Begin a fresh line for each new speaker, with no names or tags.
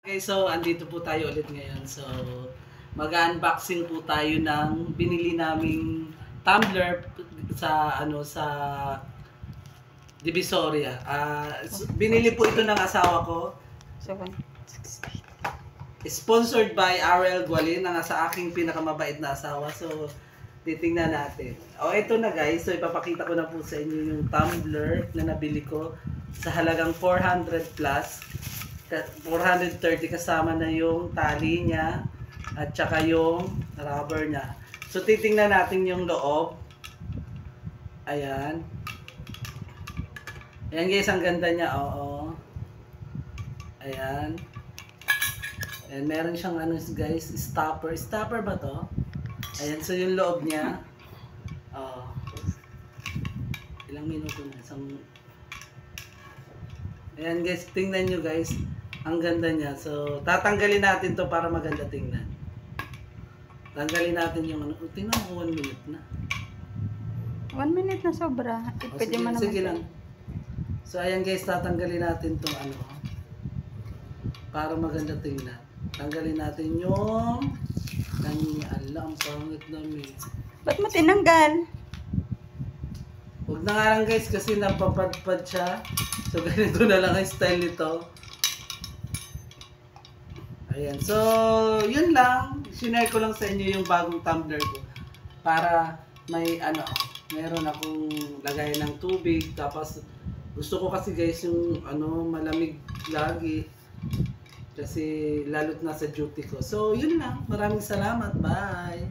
Okay, so andito po tayo ulit ngayon. So, mag-unboxing po tayo ng binili naming tumbler sa Divisoria. Binili po ito ng asawa ko.
760.
Sponsored by RL Gualin, ang sa aking pinakamabait na asawa. So, titingnan natin. Ito na guys. So, ipapakita ko na po sa inyo yung tumbler na nabili ko sa halagang 400 plus. 430 kasama na yung tali niya at saka yung rubber niya. So titingnan natin yung loob. Ayan. Ayan guys, ang ganda niya. Oo. Ayan. And meron siyang ano guys, stopper. Stopper ba to? Ayan, so yung loob niya. Ilang minuto na? Ayan guys, tingnan nyo guys. Ang ganda niya. So, tatanggalin natin to para maganda tingnan. Tanggalin natin yung ano. Tingnan mo, 1 minute na.
1 minute na sobra. Pwede mo naman.
Sige lang. So, ayan guys, tatanggalin natin to ano. Para maganda tingnan. Tanggalin natin yung kanya. Ala, ang pangit namin.
Ba't mo tinanggal?
Huwag na nga lang guys kasi napapadpad siya. So, ganito na lang ang style nito. Ayan. So, yun lang. Sinare ko lang sa inyo yung bagong tumbler ko. Para may meron akong lagayan ng tubig. Tapos, gusto ko kasi guys yung malamig lagi. Kasi lalo't nasa duty ko. So, yun lang. Maraming salamat. Bye!